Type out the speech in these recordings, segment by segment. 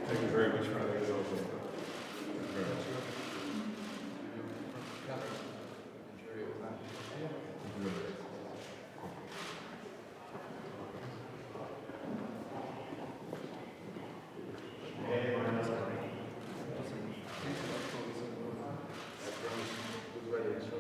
Thank you very much for having us over. Thank you very much.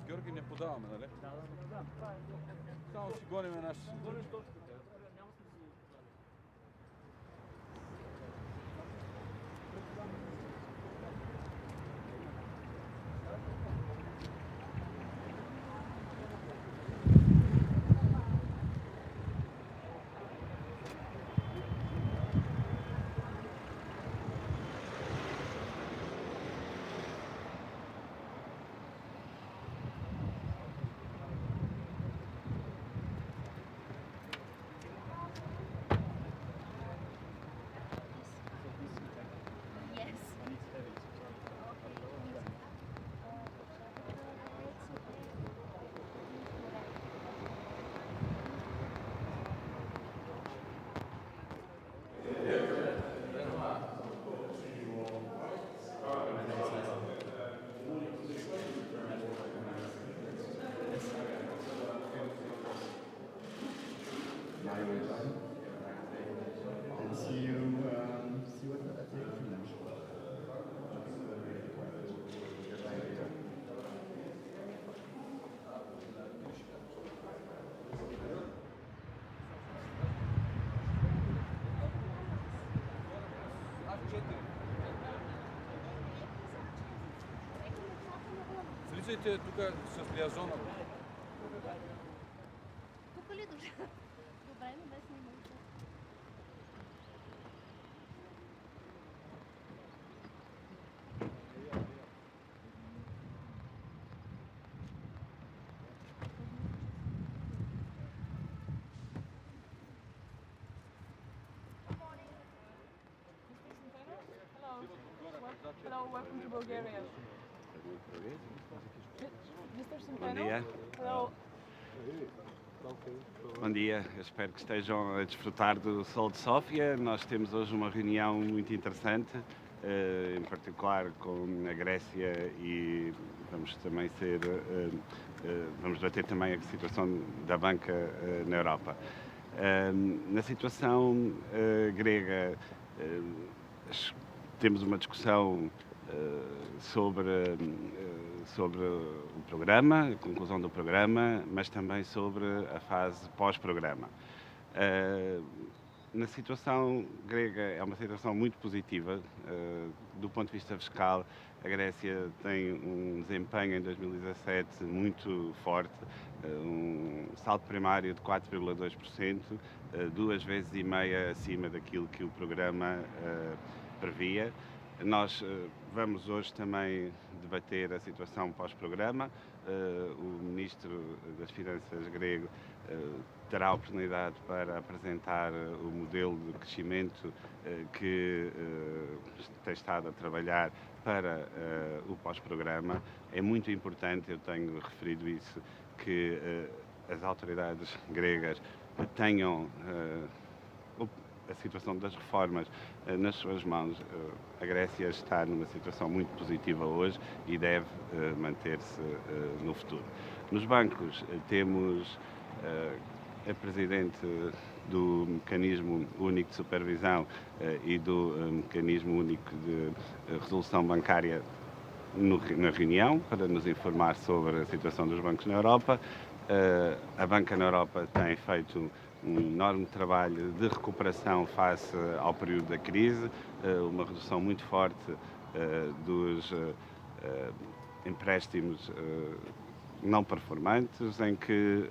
Георги не подаваме, нали? Да. Само си гоним нашите. Гоним точката. Няма смисъл. And see what the take from them. Слизайте тук с лиазона. Тук ли дошла? Добре, но без снимам. Hello, welcome to Bulgaria. Mr. Bom Centeno? dia. Hello. Bom dia, eu espero que estejam a desfrutar do sol de Sófia. Nós temos hoje uma reunião muito interessante, em particular com a Grécia, e vamos também vamos debater também a situação da banca na Europa. Na situação grega, temos uma discussão sobre o programa, a conclusão do programa, mas também sobre a fase pós-programa. Na situação grega é uma situação muito positiva. Do ponto de vista fiscal, a Grécia tem um desempenho em 2017 muito forte, um saldo primário de 4,2%, 2,5 vezes acima daquilo que o programa previa. Nós vamos hoje também debater a situação pós-programa. O Ministro das Finanças grego terá a oportunidade para apresentar o modelo de crescimento que tem estado a trabalhar para o pós-programa. É muito importante, eu tenho referido isso, que as autoridades gregas tenham a situação das reformas nas suas mãos. A Grécia está numa situação muito positiva hoje e deve manter-se no futuro. Nos bancos temos a Presidente do Mecanismo Único de Supervisão e do Mecanismo Único de Resolução Bancária na reunião para nos informar sobre a situação dos bancos na Europa. A banca na Europa tem feito um enorme trabalho de recuperação face ao período da crise, uma redução muito forte dos empréstimos não performantes, em que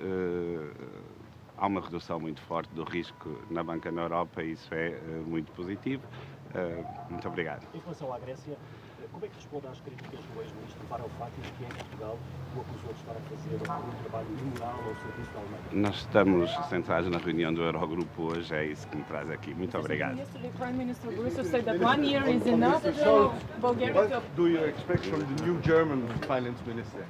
há uma redução muito forte do risco na banca na Europa e isso é muito positivo. Muito obrigado. Em relação à Grécia, como é que responde às críticas do ex-ministro para o facto de que em Portugal o acusou de estar a fazer um trabalho imoral ao serviço da Alemanha? Nós estamos centrados na reunião do Eurogroup hoje, é isso que me traz aqui. Muito obrigado. Yesterday, Prime Minister Borisov said that 1 year is enough for Bulgaria to... What do you expect from the new German finance minister?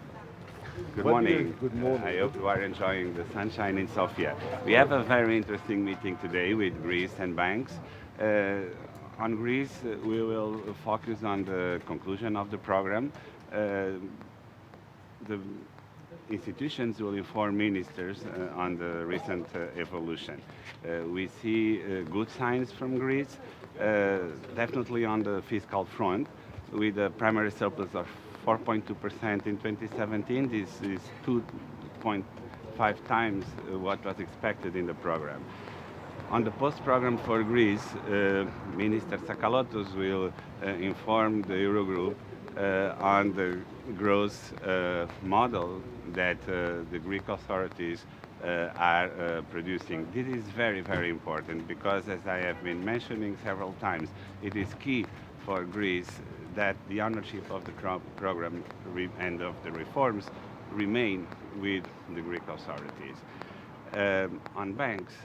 Good What morning. Good morning. I hope you are enjoying the sunshine in Sofia. We have a very interesting meeting today with Greece and banks. On Greece, we will focus on the conclusion of the program. The institutions will inform ministers on the recent evolution. We see good signs from Greece, definitely on the fiscal front, with a primary surplus of 4.2% in 2017. This is 2.5 times what was expected in the program. On the post-program for Greece, Minister Sakalotos will inform the Eurogroup on the growth model that the Greek authorities are producing. This is very, very important because, as I have been mentioning several times, it is key for Greece that the ownership of the program and of the reforms remain with the Greek authorities. On banks,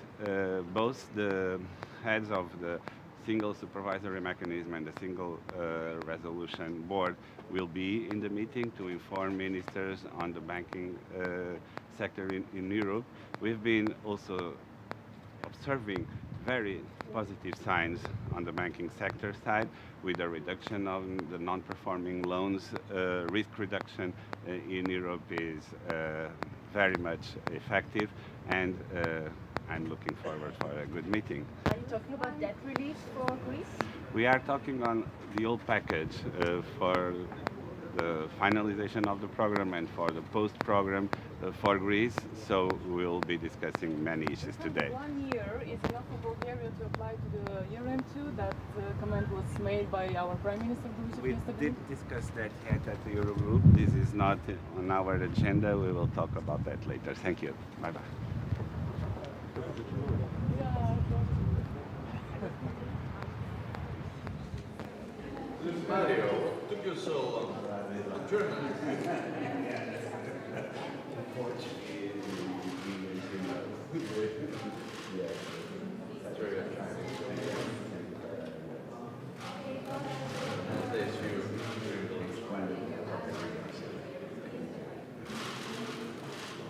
both the heads of the single supervisory mechanism and the single resolution board will be in the meeting to inform ministers on the banking sector in Europe. We've been also observing very positive signs on the banking sector side with a reduction of the non-performing loans. Risk reduction in Europe is very much effective, and I'm looking forward for a good meeting. Are you talking about debt relief for Greece? We are talking on the whole package for the finalization of the program and for the post-program for Greece, so we'll be discussing many issues today. 1 year is enough for Bulgaria to apply to the Eurogroup. That comment was made by our Prime Minister Borisov We yesterday. did discuss that yet at the Eurogroup. This is not on our agenda. We will talk about that later. Thank you. Bye-bye. Mario, took you so long. German.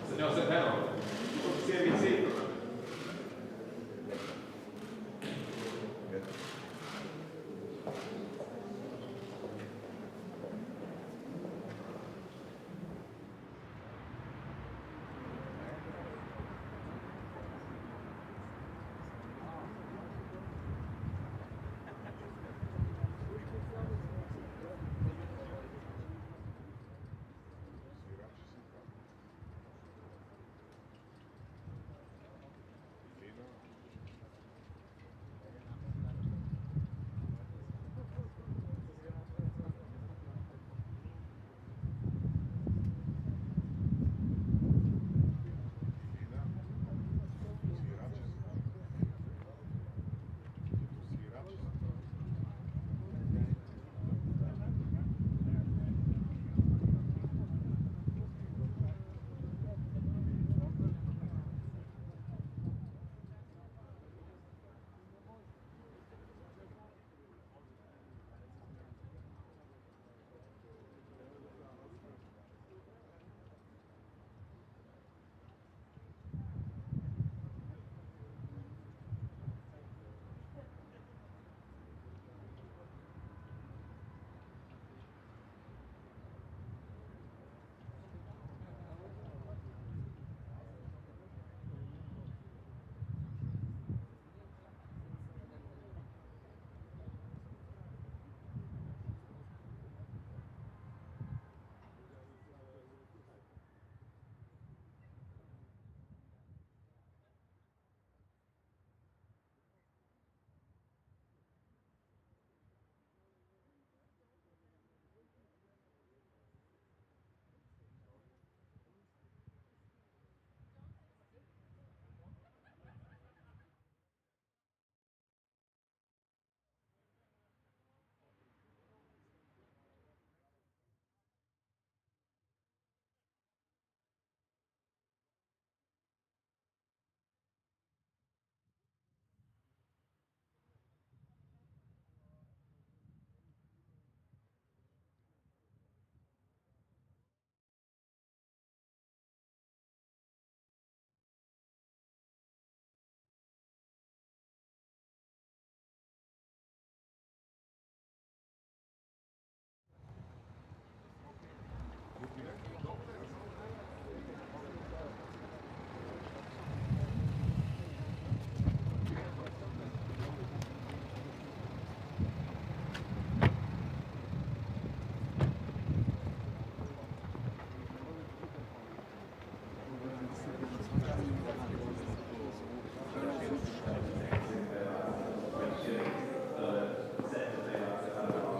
Signor Zepero, CNBC.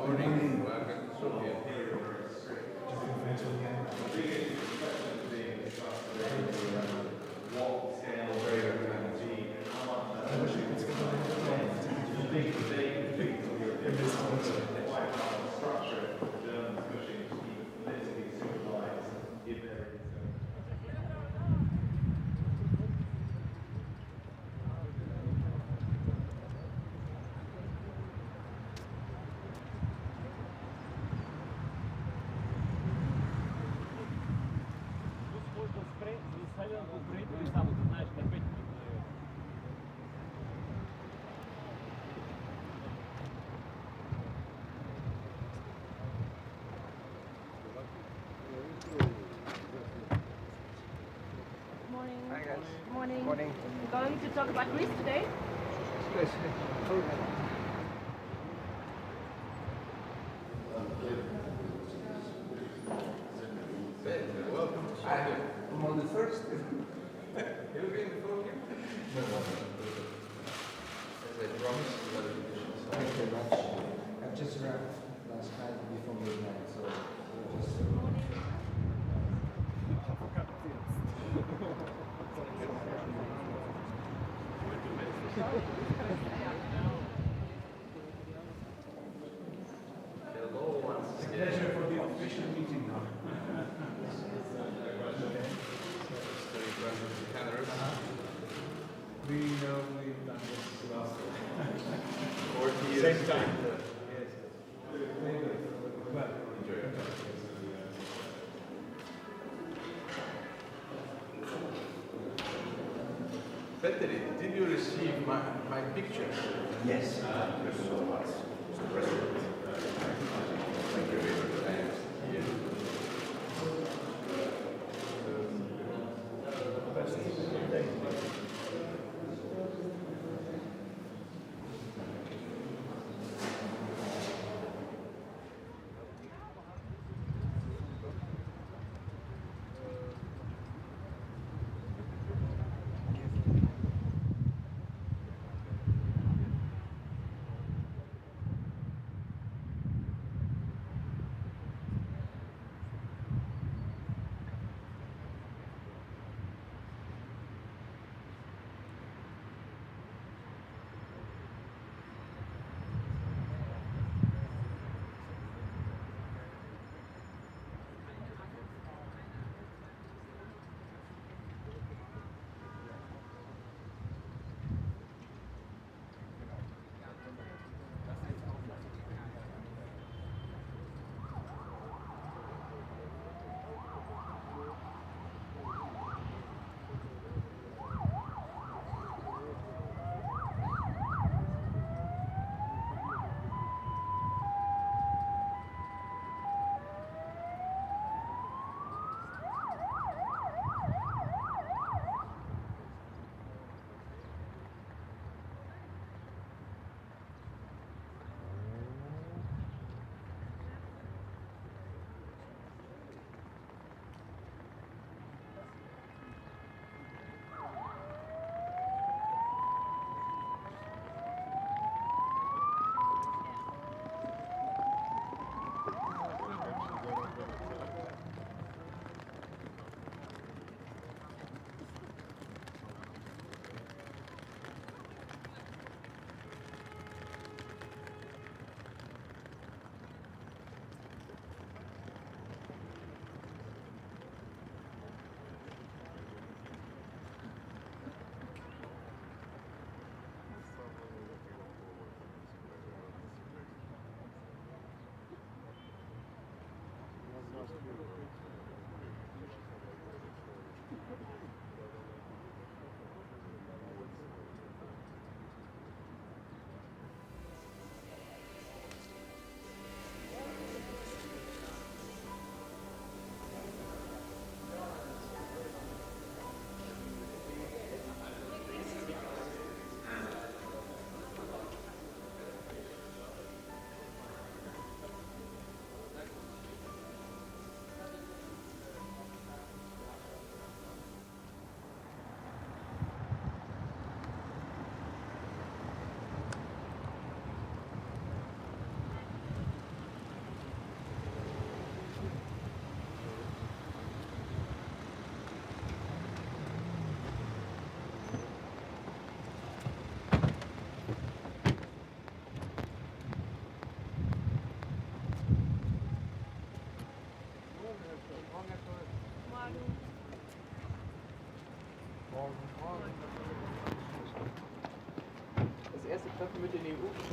Morning. Welcome to Sofia. Morning. Hi guys. Morning. Morning. We're going to talk about Greece today. Welcome to Sofia. I'm on the first. You'll be in the podium. As I promised, you got the conditions. Thank you very much. I've just arrived last night before midnight, so just. Hello once again. Pleasure for the official meeting now. We know we've done this last 40 years. same time. Yes. Very good. Well, Enjoy it. Petteri, did you receive my pictures? yes. Thank you so much. Mr. President. Thank you very much. Yeah.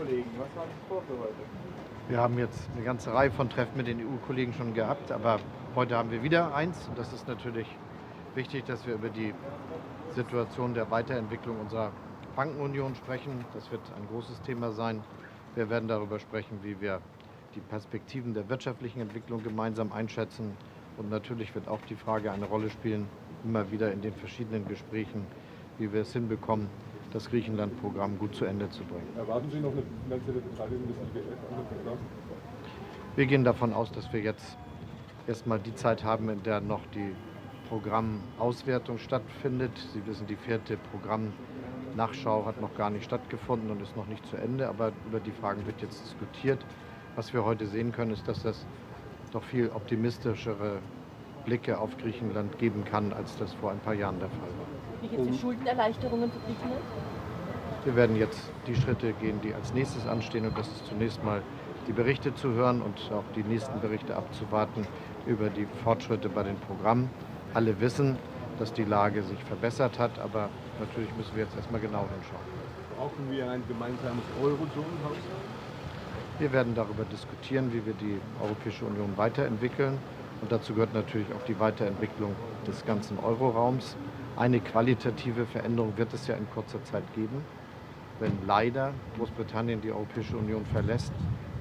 EU-Kollegen. Was haben Sie vor für heute? Wir haben jetzt eine ganze Reihe von Treffen mit den EU-Kollegen schon gehabt, aber heute haben wir wieder eins. Und das ist natürlich wichtig, dass wir über die Situation der Weiterentwicklung unserer Bankenunion sprechen. Das wird ein großes Thema sein. Wir werden darüber sprechen, wie wir die Perspektiven der wirtschaftlichen Entwicklung gemeinsam einschätzen. Und natürlich wird auch die Frage eine Rolle spielen, immer wieder in den verschiedenen Gesprächen, wie wir es hinbekommen, das Griechenland-Programm gut zu Ende zu bringen. Erwarten Sie noch eine finanzielle Beteiligung des IWF an dem Programm? Wir gehen davon aus, dass wir jetzt erstmal die Zeit haben, in der noch die Programmauswertung stattfindet. Sie wissen, die 4. Programmnachschau hat noch gar nicht stattgefunden und ist noch nicht zu Ende, aber über die Fragen wird jetzt diskutiert. Was wir heute sehen können, ist, dass das doch viel optimistischere Blicke auf Griechenland geben kann, als das vor ein paar Jahren der Fall war. Wie geht es um Schuldenerleichterungen für Griechenland? Wir werden jetzt die Schritte gehen, die als nächstes anstehen, und das ist zunächst mal die Berichte zu hören und auch die nächsten Berichte abzuwarten über die Fortschritte bei den Programmen. Alle wissen, dass die Lage sich verbessert hat, aber natürlich müssen wir jetzt erstmal genau hinschauen. Brauchen wir ein gemeinsames Eurozonenhaushalt? Wir werden darüber diskutieren, wie wir die Europäische Union weiterentwickeln. Und dazu gehört natürlich auch die Weiterentwicklung des ganzen Euroraums. Eine qualitative Veränderung wird es ja in kurzer Zeit geben. Wenn leider Großbritannien die Europäische Union verlässt,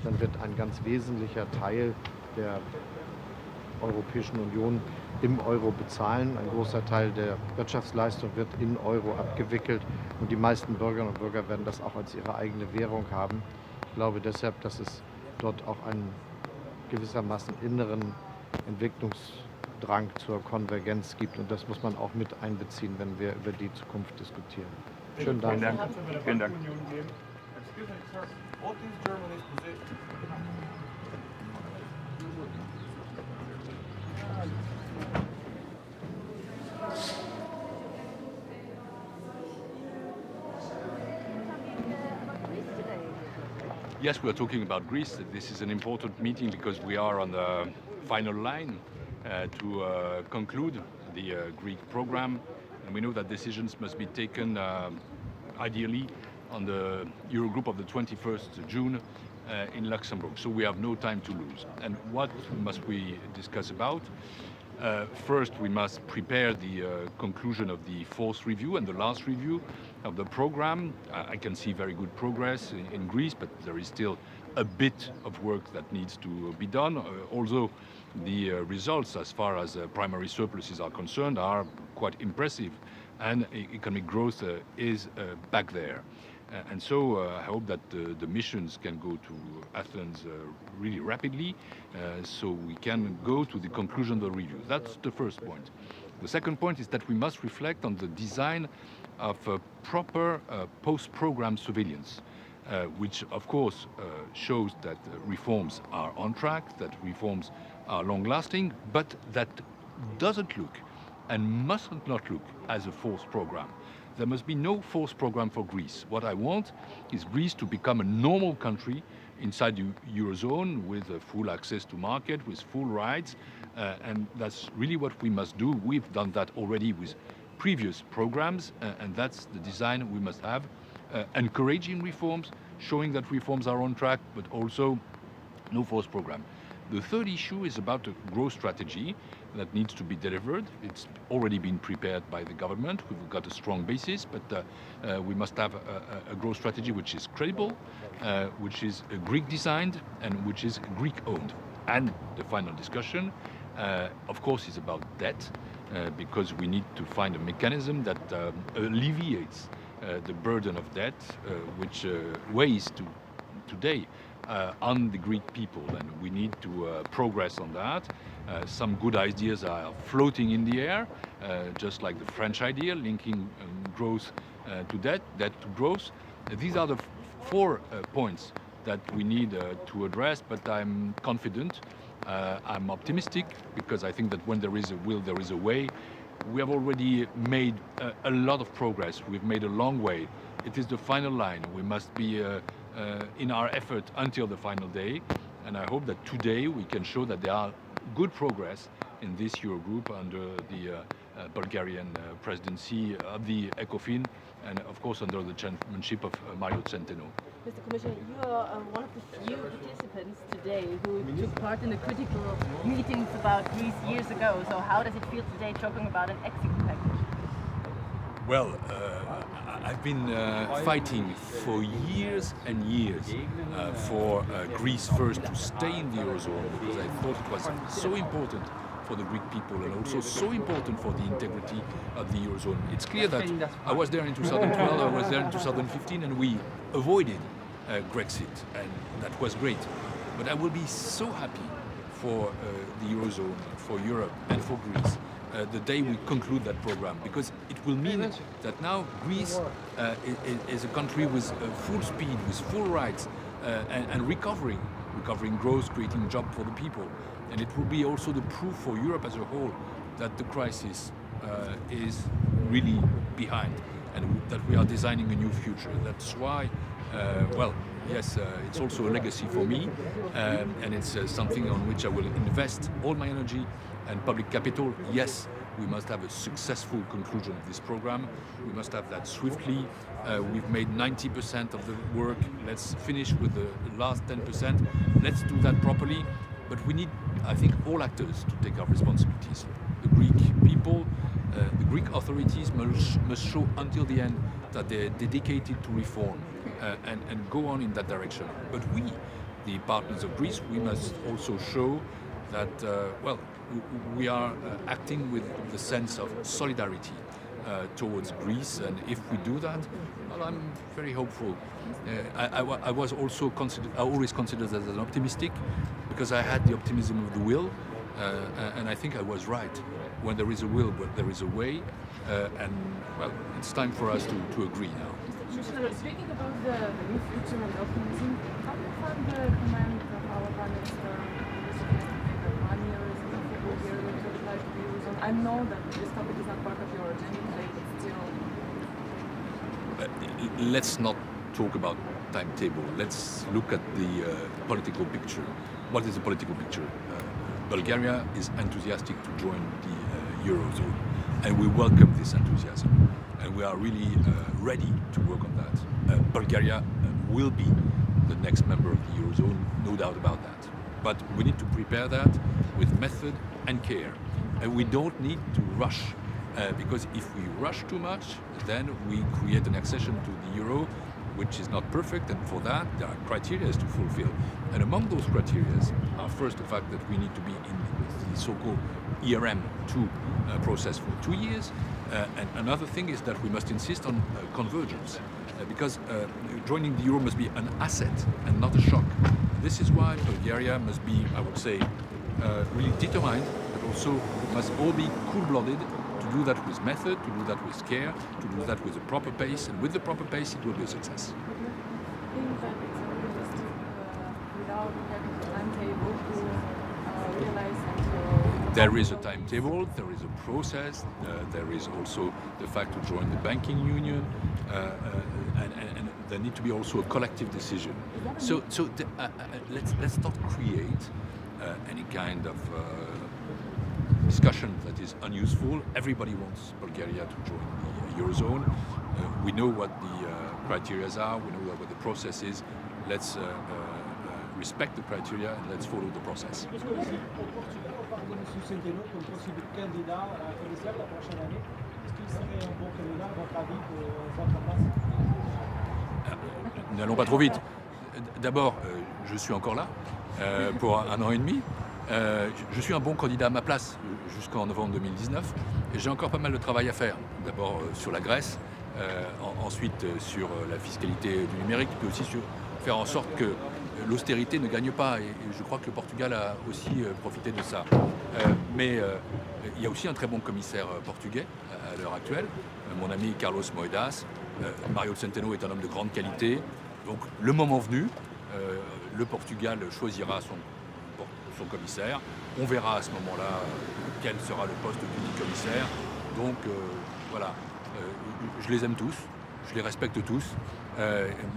dann wird ein ganz wesentlicher Teil der Europäischen Union im Euro bezahlen. Ein großer Teil der Wirtschaftsleistung wird in Euro abgewickelt und die meisten Bürgerinnen und Bürger werden das auch als ihre eigene Währung haben. Ich glaube deshalb, dass es dort auch einen gewissermaßen inneren Entwicklungsdrang zur Konvergenz gibt und das muss man auch mit einbeziehen, wenn wir über die Zukunft diskutieren. Schönen Dank. Vielen Dank. Excuse me, sir. What is Germany's position? Yes, we are talking about Greece. This is an important meeting because we are on the final line to conclude the Greek program. And we know that decisions must be taken ideally on the Eurogroup of the 21st June in Luxembourg. So we have no time to lose. And what must we discuss about? First, we must prepare the conclusion of the 4th review and the last review of the program. I can see very good progress in Greece, but there is still a bit of work that needs to be done. Although the results as far as primary surpluses are concerned are quite impressive and economic growth is back there. And so I hope that the missions can go to Athens really rapidly so we can go to the conclusion of the review. That's the first point. The second point is that we must reflect on the design of proper post-program surveillance, which of course shows that reforms are on track, that reforms are long-lasting, but that doesn't look and mustn't not look as a forced program. There must be no forced program for Greece. What I want is Greece to become a normal country inside the Eurozone with full access to market, with full rights, and that's really what we must do. We've done that already with previous programs, and that's the design we must have. Encouraging reforms, showing that reforms are on track, but also no forced program. The third issue is about a growth strategy that needs to be delivered. It's already been prepared by the government. We've got a strong basis, but we must have a growth strategy which is credible, which is Greek designed, and which is Greek owned. And the final discussion, of course, is about debt, because we need to find a mechanism that alleviates the burden of debt, which weighs today on the Greek people, and we need to progress on that. Some good ideas are floating in the air, just like the French idea, linking growth to debt, debt to growth. These are the 4 points that we need to address, but I'm confident, I'm optimistic, because I think that when there is a will, there is a way. We have already made a lot of progress. We've made a long way. It is the final line. We must be in our effort until the final day, and I hope that today we can show that there are good progress in this Eurogroup under the Bulgarian presidency of the ECOFIN and of course under the chairmanship of Mario Centeno. Mr. Commissioner, you are one of the few participants today who took part in the critical meetings about Greece years ago. So how does it feel today talking about an exit package? Well, I've been fighting for years and years for Greece first to stay in the Eurozone, because I thought it was so important for the Greek people and also so important for the integrity of the Eurozone. It's clear that I was there in 2012, I was there in 2015, and we avoided Brexit, and that was great. But I will be so happy for the Eurozone, for Europe and for Greece the day we conclude that program, because it will mean that now Greece is a country with full speed, with full rights and recovering growth, creating jobs for the people. And it will be also the proof for Europe as a whole that the crisis is really behind and that we are designing a new future. That's why, well, yes, it's also a legacy for me, and it's something on which I will invest all my energy and public capital. Yes, we must have a successful conclusion of this program. We must have that swiftly. We've made 90% of the work. Let's finish with the last 10%. Let's do that properly. But we need, I think, all actors to take our responsibilities. The Greek people, the Greek authorities must show until the end that they're dedicated to reform and go on in that direction. But we, the partners of Greece, we must also show that, well, we are acting with the sense of solidarity towards Greece, and if we do that, well, I'm very hopeful. I was also always considered as an optimistic, because I had the optimism of the will, and I think I was right. When there is a will, there is a way, and well, it's time for us to agree now. Speaking about the new future and optimism, how do you find the command of our Prime Minister money or is enough for Bulgaria to apply to the Eurozone? I know that this topic is not part of your agenda today, but still. Let's not talk about timetable. Let's look at the political picture. What is the political picture? Bulgaria is enthusiastic to join the Eurozone, and we welcome this enthusiasm. And we are really ready to work on that. Bulgaria will be the next member of the Eurozone, no doubt about that. But we need to prepare that with method and care. And we don't need to rush, because if we rush too much, then we create an accession to the Euro, which is not perfect, and for that there are criteria to fulfill. And among those criteria are first the fact that we need to be in the so-called ERM2 process for 2 years, and another thing is that we must insist on convergence, because joining the Euro must be an asset and not a shock. This is why Bulgaria must be, I would say, really determined, but also must all be cool-blooded to do that with method, to do that with care, to do that with a proper pace, and with the proper pace it will be a success. Think that it's realistic without having a timetable to realize and There is a timetable, there is a process, there is also the fact to join the banking union, and there need to be also a collective decision. So let's not create any kind of discussion that is unuseful. Everybody wants Bulgaria to join the Eurozone. We know what the criteria are, we know what the process is. Let's respect the criteria and let's follow the process. N'allons pas trop vite. D'abord, je suis encore là pour 1 an et demi. Je suis un bon candidat à ma place jusqu'en novembre 2019 et j'ai encore pas mal de travail à faire. D'abord sur la Grèce, ensuite sur la fiscalité du numérique, puis aussi sur faire en sorte que l'austérité ne gagne pas, et je crois que le Portugal a aussi profité de ça. Mais il y a aussi un très bon commissaire portugais à l'heure actuelle, mon ami Carlos Moedas. Mario Centeno est un homme de grande qualité, donc le moment venu, le Portugal choisira son commissaire. On verra à ce moment-là quel sera le poste du commissaire. Donc voilà, je les aime tous, je les respecte tous,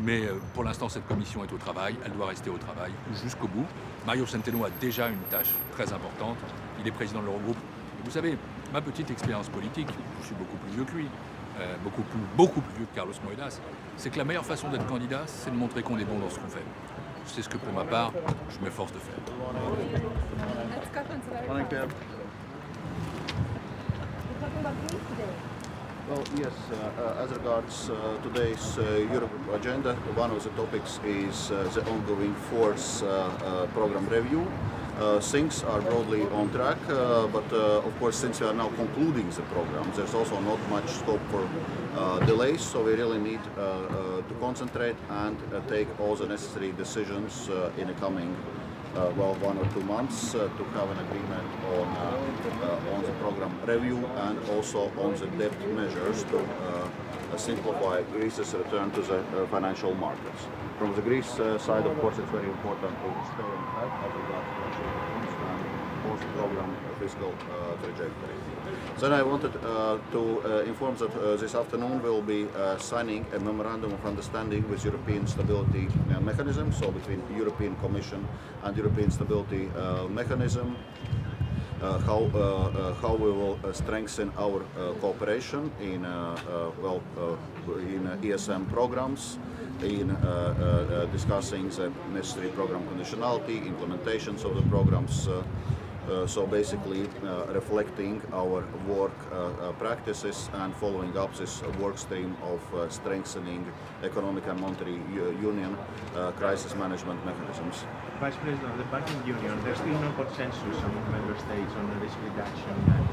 mais pour l'instant cette commission est au travail, elle doit rester au travail jusqu'au bout. Mario Centeno a déjà une tâche très importante, il est président de l'Eurogroupe. Vous savez, ma petite expérience politique, je suis beaucoup plus vieux que lui, beaucoup plus vieux que Carlos Moedas, c'est que la meilleure façon d'être candidat, c'est de montrer qu'on est bon dans ce qu'on fait. C'est ce que pour ma part, je m'efforce de faire. Well, yes, as regards today's Eurogroup agenda, one of the topics is the ongoing fourth program review. Things are broadly on track, but of course, since we are now concluding the program, there's also not much scope for delays, so we really need to concentrate and take all the necessary decisions in the coming 1 or 2 months to have an agreement on the program review and also on the debt measures to simplify Greece's return to the financial markets. From the Greece side, of course, it's very important to stay on track as regards and post-program fiscal trajectory. Then I wanted to inform that this afternoon we'll be signing a memorandum of understanding with European Stability Mechanism, so between European Commission and European Stability Mechanism, how we will strengthen our cooperation in ESM programs, in discussing the necessary program conditionality, implementations of the programs. So basically reflecting our work practices and following up this work stream of strengthening economic and monetary union crisis management mechanisms. Vice President, of the Banking Union, there's still no consensus among member states on the risk reduction and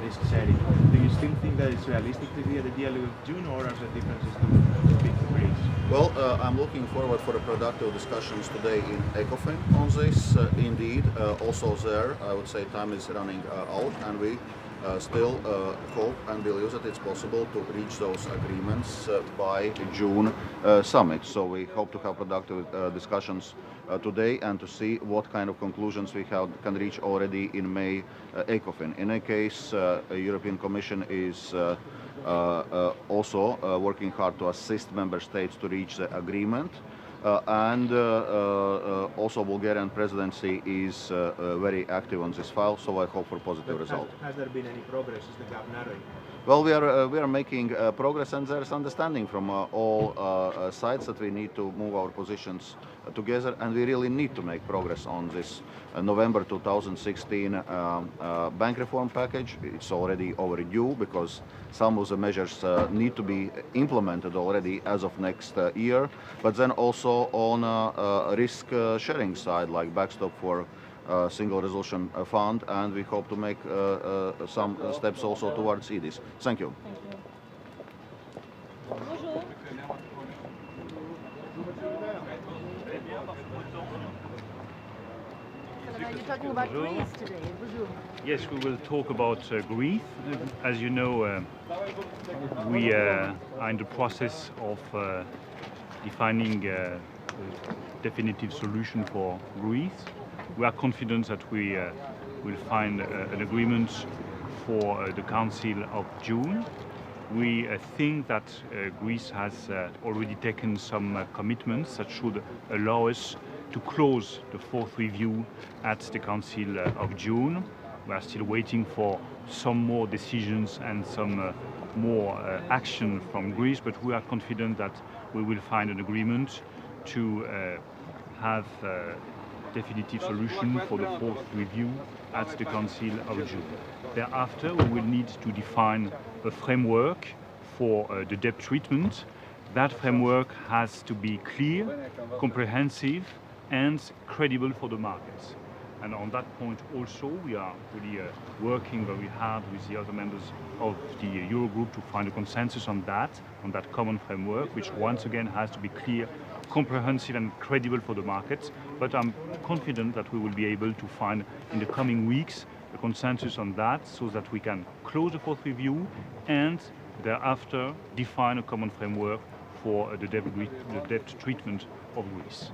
risk sharing. Do you still think that it's realistic to be at the dialogue of June, or are the differences too big for Greece? Well, I'm looking forward for a productive discussions today in ECOFIN on this. Indeed, also there, I would say time is running out, and we still hope and believe that it's possible to reach those agreements by June summit. So we hope to have productive discussions today and to see what kind of conclusions we can reach already in May ECOFIN. In any case, European Commission is also working hard to assist member states to reach the agreement. And also Bulgarian presidency is very active on this file, so I hope for positive result. Has there been any progress? Is the gap narrowing? Well, we are making progress, and there's understanding from all sides that we need to move our positions together, and we really need to make progress on this November 2016 bank reform package. It's already overdue because some of the measures need to be implemented already as of next year, but then also on risk sharing side, like backstop for Single Resolution Fund, and we hope to make some steps also towards EDIS. Thank you. Bonjour. You're talking about Greece today. Bonjour. Yes, we will talk about Greece. As you know, we are in the process of defining a definitive solution for Greece. We are confident that we will find an agreement for the Council of June. We think that Greece has already taken some commitments that should allow us to close the fourth review at the Council of June. We are still waiting for some more decisions and some more action from Greece, but we are confident that we will find an agreement to have a definitive solution for the fourth review at the Council of June. Thereafter, we will need to define a framework for the debt treatment. That framework has to be clear, comprehensive, and credible for the markets. And on that point also, we are really working very hard with the other members of the Eurogroup to find a consensus on that common framework, which once again has to be clear, comprehensive and credible for the markets. But I'm confident that we will be able to find in the coming weeks a consensus on that so that we can close the fourth review and thereafter define a common framework for the debt treatment of Greece.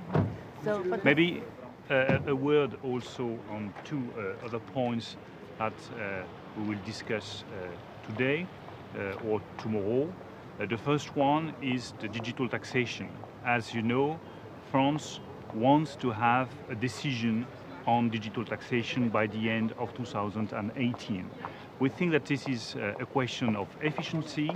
So, maybe a word also on two other points that we will discuss today or tomorrow. The first one is the digital taxation. As you know, France wants to have a decision on digital taxation by the end of 2018. We think that this is a question of efficiency,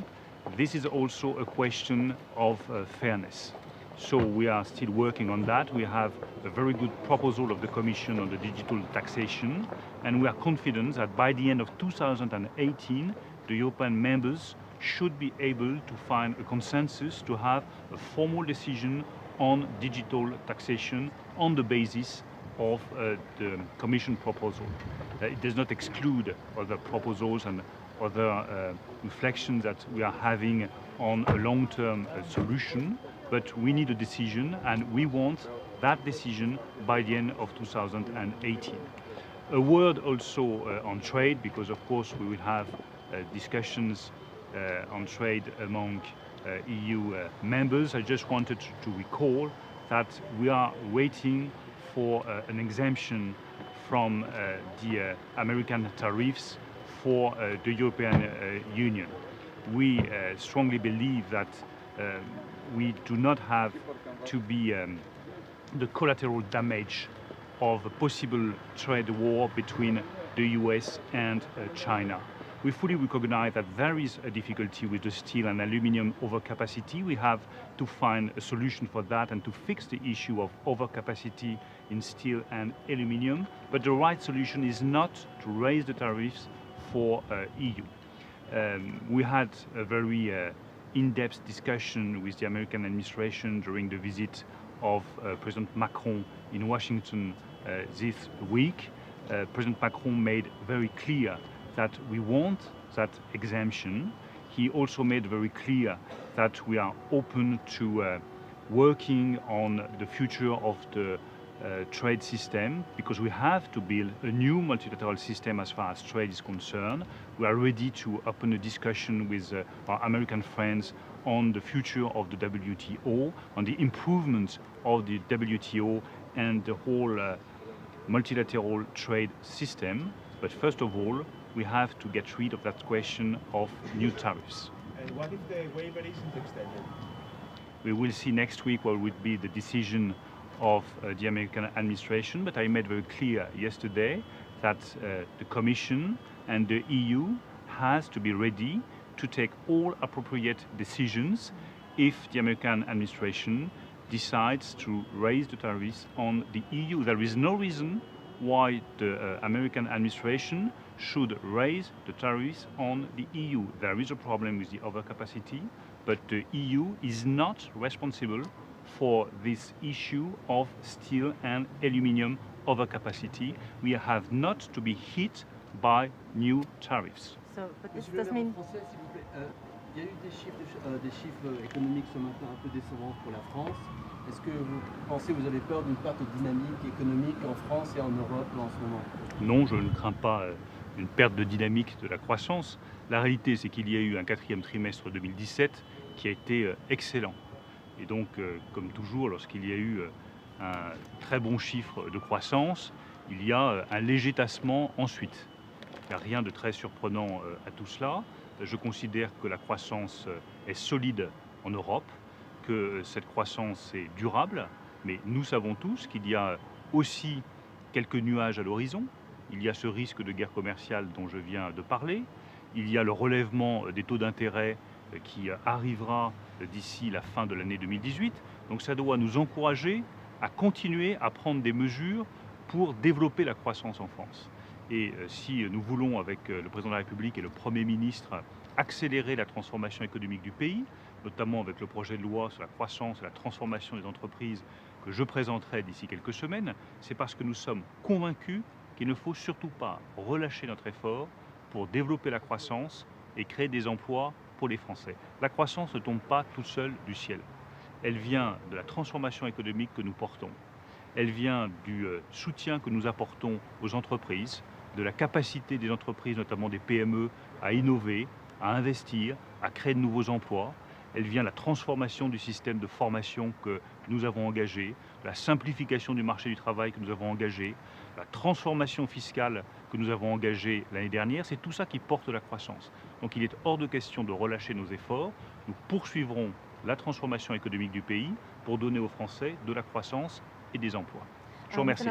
this is also a question of fairness. So we are still working on that. We have a very good proposal of the Commission on the digital taxation, and we are confident that by the end of 2018, the European members should be able to find a consensus to have a formal decision on digital taxation on the basis of the Commission proposal. It does not exclude other proposals and other reflections that we are having on a long-term solution, but we need a decision, and we want that decision by the end of 2018. A word also on trade, because of course we will have discussions on trade among EU members. I just wanted to recall that we are waiting for an exemption from the American tariffs for the European Union. We strongly believe that we do not have to be the collateral damage of a possible trade war between the US and China. We fully recognize that there is a difficulty with the steel and aluminium overcapacity. We have to find a solution for that and to fix the issue of overcapacity in steel and aluminium. But the right solution is not to raise the tariffs for EU. We had a very in-depth discussion with the American administration during the visit of President Macron in Washington this week. President Macron made very clear that we want that exemption. He also made very clear that we are open to working on the future of the trade system, because we have to build a new multilateral system as far as trade is concerned. We are ready to open a discussion with our American friends on the future of the WTO, on the improvement of the WTO and the whole multilateral trade system. But first of all, we have to get rid of that question of new tariffs. And what if the waiver isn't extended? We will see next week what would be the decision of the American administration, but I made very clear yesterday that the Commission and the EU has to be ready to take all appropriate decisions if the American administration decides to raise the tariffs on the EU. There is no reason why the American administration should raise the tariffs on the EU. There is a problem with the overcapacity, but the EU is not responsible for this issue of steel and aluminium overcapacity. We have not to be hit by new tariffs. So, but this does mean... Il y a eu des chiffres économiques ce matin un peu décevants pour la France. Est-ce que vous pensez, vous avez peur d'une perte de dynamique économique en France et en Europe en ce moment? Non, je ne crains pas une perte de dynamique de la croissance. La réalité, c'est qu'il y a eu un quatrième trimestre 2017 qui a été excellent. Et donc, comme toujours, lorsqu'il y a eu un très bon chiffre de croissance, il y a un léger tassement ensuite. Il n'y a rien de très surprenant à tout cela. Je considère que la croissance est solide en Europe, que cette croissance est durable, mais nous savons tous qu'il y a aussi quelques nuages à l'horizon. Il y a ce risque de guerre commerciale dont je viens de parler. Il y a le relèvement des taux d'intérêt qui arrivera d'ici la fin de l'année 2018. Donc ça doit nous encourager à continuer à prendre des mesures pour développer la croissance en France. Et si nous voulons, avec le président de la République et le Premier ministre, accélérer la transformation économique du pays, notamment avec le projet de loi sur la croissance et la transformation des entreprises que je présenterai d'ici quelques semaines, c'est parce que nous sommes convaincus qu'il ne faut surtout pas relâcher notre effort pour développer la croissance et créer des emplois pour les Français. La croissance ne tombe pas toute seule du ciel. Elle vient de la transformation économique que nous portons. Elle vient du soutien que nous apportons aux entreprises, de la capacité des entreprises, notamment des PME, à innover, à investir, à créer de nouveaux emplois. Elle vient de la transformation du système de formation que nous avons engagé, la simplification du marché du travail que nous avons engagé, la transformation fiscale que nous avons engagée l'année dernière. C'est tout ça qui porte la croissance. Donc il est hors de question de relâcher nos efforts. Nous poursuivrons la transformation économique du pays pour donner aux Français de la croissance et des emplois. Je vous remercie.